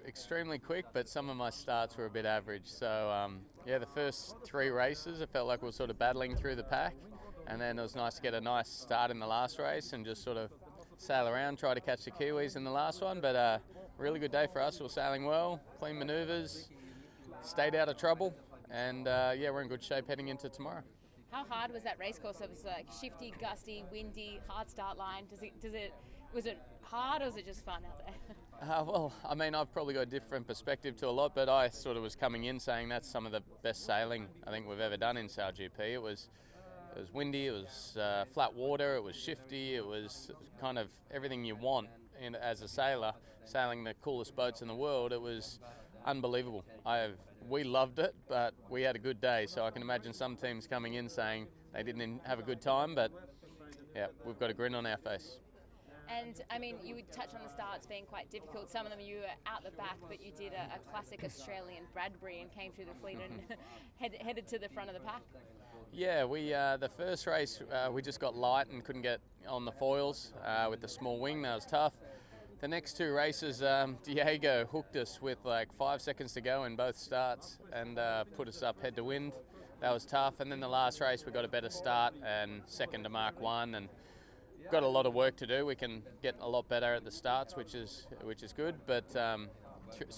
extremely quick, but some of my starts were a bit average. So the first 3 races, it felt like we were sort of battling through the pack, and then it was nice to get a nice start in the last race and just sort of sail around, try to catch the Kiwis in the last one. But really good day for us. We were sailing well, clean manoeuvres, stayed out of trouble, and we're in good shape heading into tomorrow. How hard was that race course? It was like shifty, gusty, windy, hard start line. Was it hard, or was it just fun out there? Well, I mean, I've probably got a different perspective to a lot, but I sort of was coming in saying that's some of the best sailing I think we've ever done in SailGP. It was windy, it was flat water, it was shifty, it was kind of everything you want as a sailor, sailing the coolest boats in the world. It was unbelievable. We loved it, but we had a good day. So I can imagine some teams coming in saying they didn't have a good time, but yeah, we've got a grin on our face. And I mean, you would touch on the starts being quite difficult. Some of them you were out the back, but you did a classic Australian Bradbury and came through the fleet and headed to the front of the pack. Yeah, we the first race we just got light and couldn't get on the foils with the small wing. That was tough. The next 2 races, Diego hooked us with like 5 seconds to go in both starts and put us up head to wind. That was tough. And then the last race we got a better start and second to Mark 1 and got a lot of work to do. We can get a lot better at the starts, which is good. But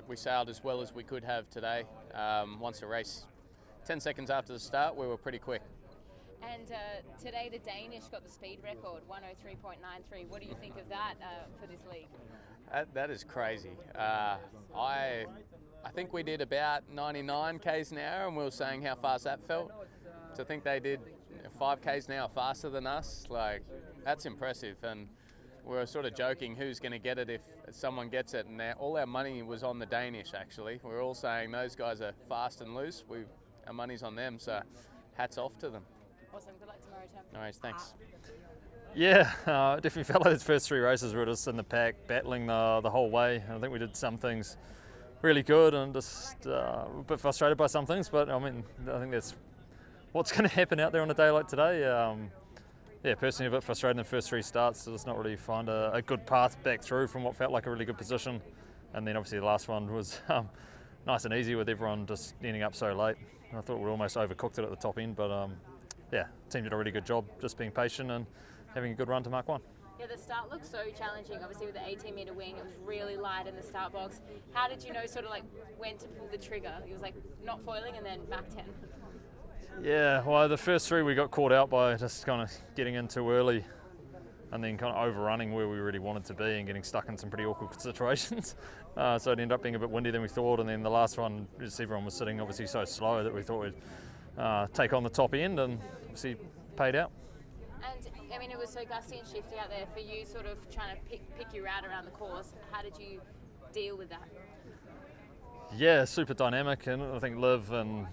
we sailed as well as we could have today. Once the race, 10 seconds after the start, we were pretty quick. And today the Danish got the speed record, 103.93. What do you think of that for this league? That is crazy. I think we did about 99 k's an hour, and we were saying how fast that felt. To think they did 5 k's an hour faster than us, like that's impressive. And we were sort of joking who's going to get it if someone gets it, and all our money was on the Danish. Actually, we were all saying those guys are fast and loose. Our money's on them, so hats off to them. Awesome. Good luck tomorrow, Tom. All right, thanks. Yeah, definitely felt like the first 3 races we were just in the pack, battling the whole way. I think we did some things really good and just a bit frustrated by some things, but I mean, I think that's what's going to happen out there on a day like today. Personally a bit frustrated in the first 3 starts to just not really find a good path back through from what felt like a really good position. And then obviously the last one was nice and easy with everyone just ending up so late. I thought we almost overcooked it at the top end, but team did a really good job just being patient and having a good run to Mark 1. Yeah, the start looked so challenging. Obviously with the 18-metre wing, it was really light in the start box. How did you know sort of like when to pull the trigger? It was like not foiling and then Mach 10. Yeah, well, the first 3 we got caught out by just kind of getting in too early and then kind of overrunning where we really wanted to be and getting stuck in some pretty awkward situations. So it ended up being a bit windy than we thought, and then the last one, just everyone was sitting obviously so slow that we thought we'd take on the top end, and obviously paid out. And I mean, it was so gusty and shifty out there for you, sort of trying to pick your route around the course. How did you deal with that? Yeah, super dynamic, and I think Liv and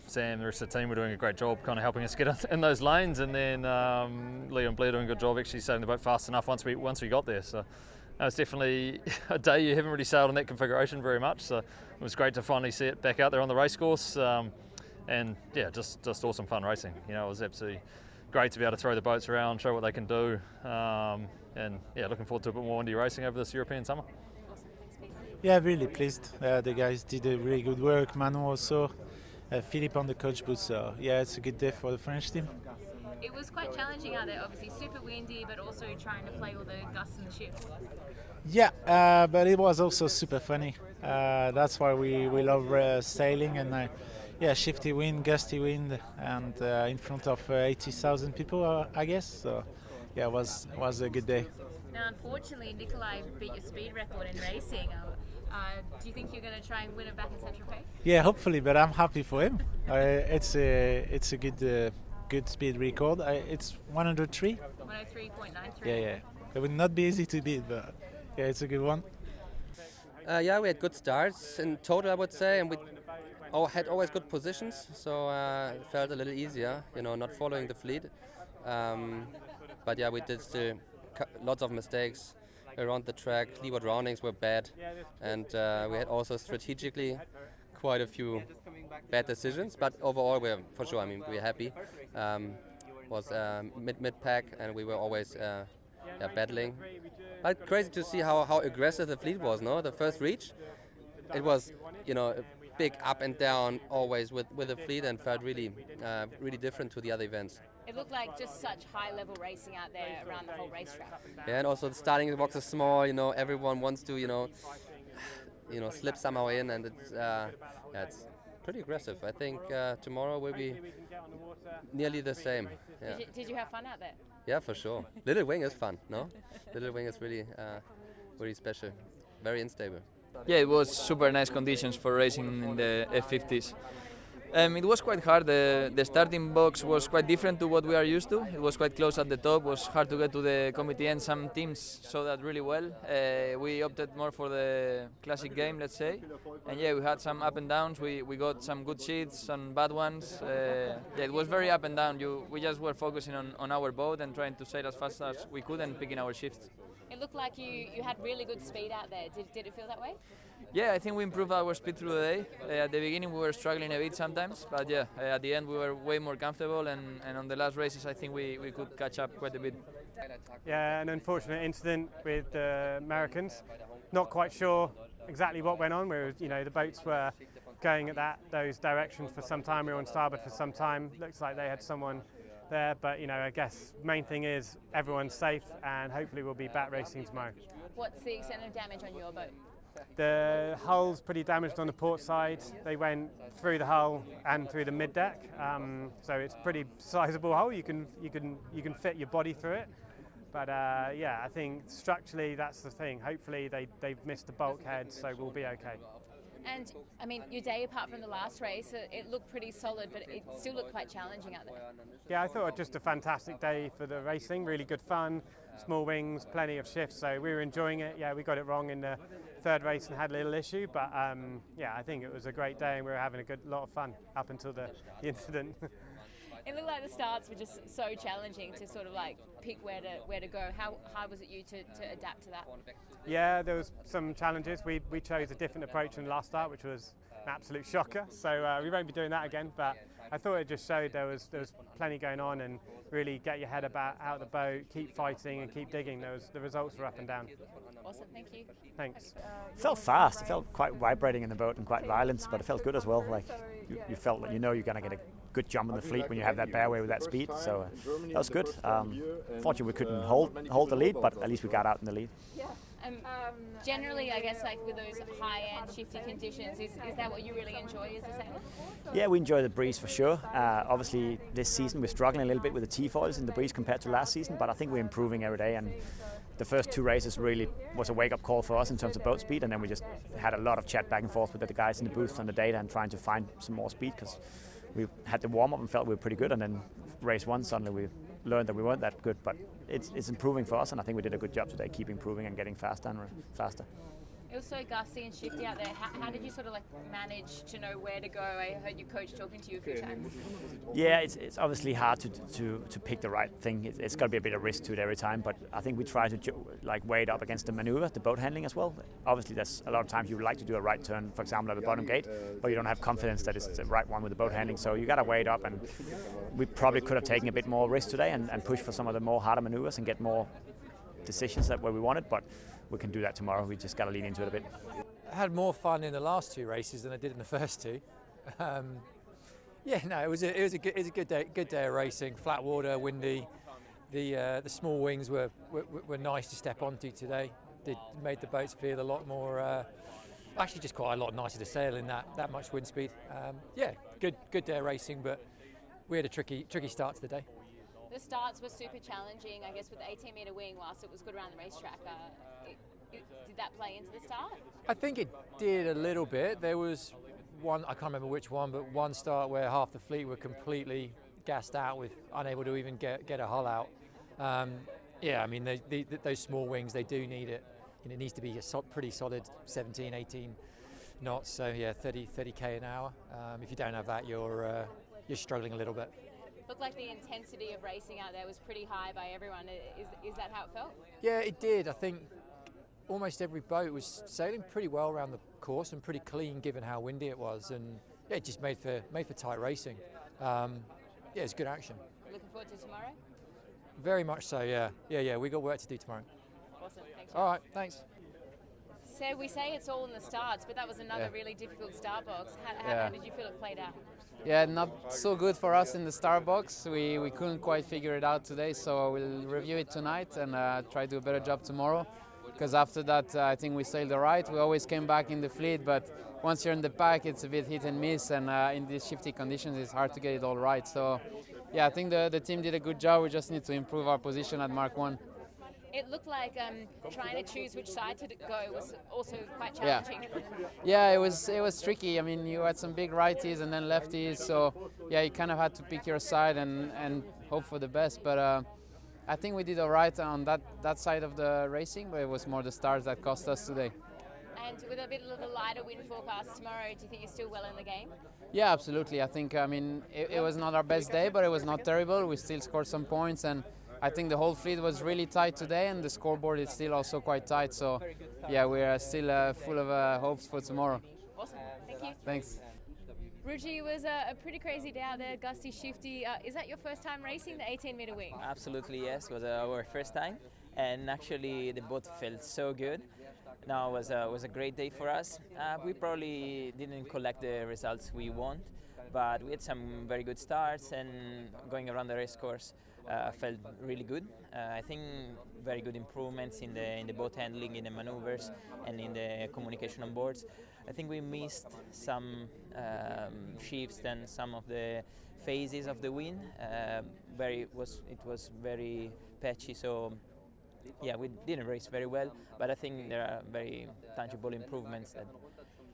Sam, the rest of the team were doing a great job kind of helping us get in those lanes, and then Leo and Blair doing a good job actually sailing the boat fast enough once we got there. So it was definitely a day you haven't really sailed in that configuration very much, so it was great to finally see it back out there on the race course. And yeah, just awesome fun racing. It was absolutely great to be able to throw the boats around, show what they can do, and yeah, looking forward to a bit more windy racing over this European summer. Yeah, really pleased. The guys did a really good work. Manu also, Philippe on the coach booth. So yeah, it's a good day for the French team. It was quite challenging out there, obviously super windy, but also trying to play all the gusts in the ship. Yeah, but it was also super funny. That's why we love sailing, and shifty wind, gusty wind, and in front of 80,000 people, I guess. So yeah, it was a good day. Now, unfortunately, Nikolai beat your speed record in racing. Do you think you're going to try and win it back in Saint-Tropez? Yeah, hopefully, but I'm happy for him. It's a good speed record. It's 103. 103.93. Yeah. It would not be easy to beat, but yeah, it's a good one. We had good starts in total, I would say, and we had always good positions, so it felt a little easier, not following the fleet. But yeah, we did still lots of mistakes around the track. Leeward roundings were bad, and we had also strategically quite a few bad decisions. But overall, we're happy. Was mid pack, and we were always battling. But crazy to see how aggressive the fleet was. No, the first reach, it was, a big up and down always with the fleet, and felt really different to the other events. It looked like just such high-level racing out there around the whole racetrack. Yeah, and also the starting box is small. Everyone wants to, slip somehow in, and it's pretty aggressive. I think tomorrow will be nearly the same. Yeah. Did you have fun out there? Yeah, for sure. Little Wing is fun, no? Little Wing is really special, very unstable. Yeah, it was super nice conditions for racing in the F50s. It was quite hard. The starting box was quite different to what we are used to. It was quite close at the top. It was hard to get to the committee, and some teams saw that really well. We opted more for the classic game, let's say. And yeah, we had some up and downs. We got some good sheets, some bad ones. Yeah, it was very up and down. We just were focusing on our boat and trying to sail as fast as we could and picking our shifts. It looked like you had really good speed out there. Did it feel that way? Yeah, I think we improved our speed through the day. At the beginning we were struggling a bit sometimes, but yeah, at the end we were way more comfortable, and on the last races I think we could catch up quite a bit. Yeah, an unfortunate incident with the Americans. Not quite sure exactly what went on. The boats were going at those directions for some time. We were on starboard for some time. Looks like they had someone there, but I guess main thing is everyone's safe, and hopefully we'll be back racing tomorrow. What's the extent of damage on your boat? The hull's pretty damaged on the port side. They went through the hull and through the mid deck, so it's a pretty sizable hull. You can fit your body through it. But yeah, I think structurally that's the thing. Hopefully they've missed the bulkhead, so we'll be okay. And I mean, your day apart from the last race, it looked pretty solid, but it still looked quite challenging out there. Yeah, I thought it was just a fantastic day for the racing. Really good fun, small wings, plenty of shifts. So we were enjoying it. Yeah, we got it wrong in the third race and had a little issue, but yeah, I think it was a great day and we were having a lot of fun up until the incident. It looked like the starts were just so challenging to sort of like pick where to go. How hard was it you to adapt to that? Yeah, there was some challenges. We chose a different approach than last start, which was an absolute shocker. So we won't be doing that again. But I thought it just showed there was plenty going on, and really get your head out of the boat, keep fighting and keep digging. The results were up and down. Awesome, thank you. Thanks. It felt fast. It felt quite vibrating in the boat and quite violent, but it felt good as well. Like you felt that you're going to get a good jump in the fleet when you have that bareway with that speed. So that was good. Fortunately, we couldn't hold the lead, but at least we got out in the lead. Generally, I guess, like with those high-end shifty conditions, is that what you really enjoy as a sailor? Yeah, we enjoy the breeze for sure. Obviously, this season we're struggling a little bit with the T-foils in the breeze compared to last season, but I think we're improving every day. And the first two races really was a wake-up call for us in terms of boat speed, and then we just had a lot of chat back and forth with the guys in the booth on the data and trying to find some more speed, because we had the warm-up and felt we were pretty good, and then race one suddenly we learned that we weren't that good, but it's improving for us, and I think we did a good job today, keep improving and getting faster and faster. It was so gusty and shifty out there. How did you sort of like manage to know where to go? I heard your coach talking to you a few times. Yeah, it's obviously hard to pick the right thing. It's got to be a bit of risk to it every time, but I think we try to weigh it up against the maneuver, the boat handling as well. Obviously, there's a lot of times you would like to do a right turn, for example, at the bottom gate, but you don't have confidence that it's the right one with the boat handling. So you got to weigh it up, and we probably could have taken a bit more risk today and pushed for some of the more harder maneuvers and get more decisions that where we wanted, but we can do that tomorrow. We just got to lean into it a bit. I had more fun in the last two races than I did in the first two. Yeah, no, it was a good day of racing. Flat water, windy. The small wings were nice to step onto today. Made the boats feel a lot more. Actually, just quite a lot nicer to sail in that much wind speed. Yeah, good day of racing, but we had a tricky start to the day. The starts were super challenging, I guess, with the 18-metre wing. Whilst it was good around the racetrack, did that play into the start? I think it did a little bit. There was one, I can't remember which one, but one start where half the fleet were completely gassed out, with unable to even get a hull out. Yeah, I mean, those small wings, they do need it. And it needs to be a pretty solid 17, 18 knots. So yeah, 30k an hour. If you don't have that, you're struggling a little bit. Looked like the intensity of racing out there was pretty high by everyone. Is that how it felt? Yeah, it did. I think almost every boat was sailing pretty well around the course and pretty clean given how windy it was, and yeah, it just made for tight racing. Yeah, it's good action. Looking forward to tomorrow? Very much so, yeah. Yeah, we got work to do tomorrow. Awesome, thanks. All right, thanks. said, we say it's all in the starts, but that was another really difficult start box. How did you feel it played out? Yeah, not so good for us in the start box. We couldn't quite figure it out today, so we'll review it tonight and try to do a better job tomorrow. Because after that, I think we sailed all right. We always came back in the fleet, but once you're in the pack, it's a bit hit and miss, and in these shifty conditions, it's hard to get it all right. So, yeah, I think the team did a good job. We just need to improve our position at Mark 1. It looked like trying to choose which side to go was also quite challenging. Yeah, it was tricky. I mean, you had some big righties and then lefties, so yeah, you kind of had to pick your side and hope for the best. But I think we did all right on that side of the racing, but it was more the stars that cost us today. And with a bit of a lighter wind forecast tomorrow, do you think you're still well in the game? Yeah, absolutely. I think, I mean, it was not our best day, but it was not terrible. We still scored some points, and I think the whole fleet was really tight today, and the scoreboard is still also quite tight. So, yeah, we are still full of hopes for tomorrow. Awesome. Thank you. Thanks. Ruji, it was a pretty crazy day out there, gusty, shifty. Is that your first time racing the 18-meter wing? Absolutely, yes. It was our first time, and actually the boat felt so good. Now it was a great day for us. We probably didn't collect the results we want, but we had some very good starts, and going around the race course felt really good. I think very good improvements in the boat handling, in the maneuvers, and in the communication on boards. I think we missed some shifts and some of the phases of the wind. It was very patchy, so yeah, we didn't race very well. But I think there are very tangible improvements.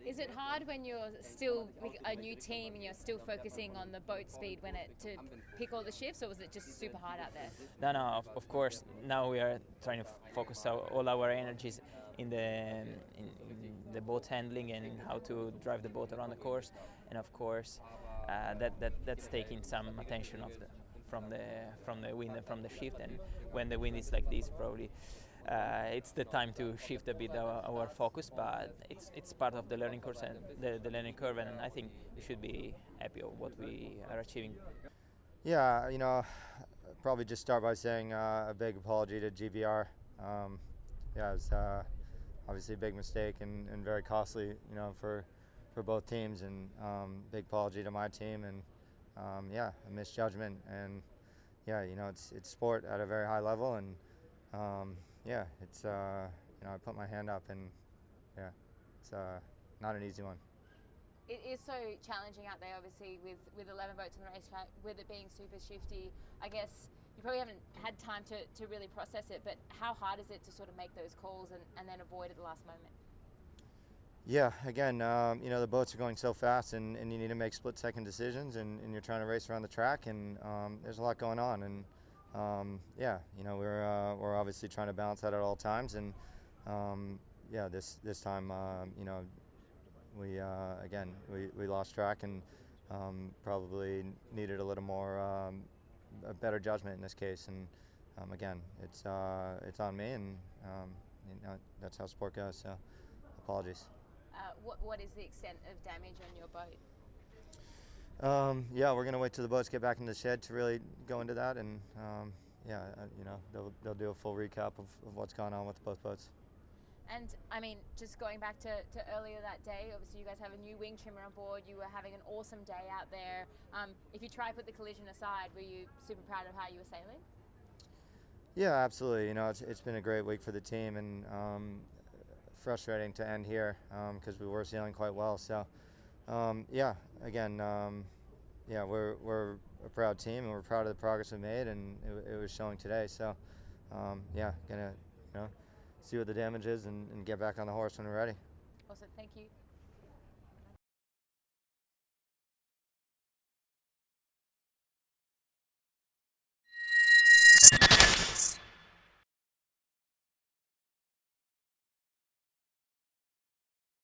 Is it hard when you're still a new team and you're still focusing on the boat speed to pick all the shifts, or was it just super hard out there? No, of course. Now we are trying to focus all our energies in the boat handling and how to drive the boat around the course, and of course that's taking some attention from the wind and from the shift. And when the wind is like this, probably it's the time to shift a bit our focus, but it's part of the learning course and the learning curve, and I think we should be happy with what we are achieving. Yeah, you know, probably just start by saying a big apology to GVR. Yeah, it was obviously a big mistake and very costly, you know, for both teams, and big apology to my team, and yeah, a misjudgment, and yeah, you know, it's sport at a very high level, and yeah, it's you know, I put my hand up, and yeah, it's not an easy one. It is so challenging out there, obviously, with 11 boats on the racetrack, with it being super shifty. I guess you probably haven't had time to really process it, but how hard is it to sort of make those calls and then avoid at the last moment? Yeah, again, you know, the boats are going so fast, and you need to make split-second decisions, and you're trying to race around the track, and there's a lot going on, and yeah, you know, we're obviously trying to balance that at all times, and yeah, this time, you know, we lost track, and probably needed a little more a better judgment in this case, and again, it's on me, and you know, that's how sport goes. So, apologies. What is the extent of damage on your boat? Yeah, we're gonna wait till the boats get back in the shed to really go into that, and yeah, you know, they'll do a full recap of what's gone on with both boats. And I mean, just going back to earlier that day, obviously you guys have a new wing trimmer on board. You were having an awesome day out there. If you try to put the collision aside, were you super proud of how you were sailing? Yeah, absolutely. You know, it's been a great week for the team, and frustrating to end here because we were sailing quite well. So yeah, again, yeah, we're a proud team, and we're proud of the progress we made, and it was showing today. So yeah, gonna, you know, see what the damage is and get back on the horse when we're ready. Awesome, thank you.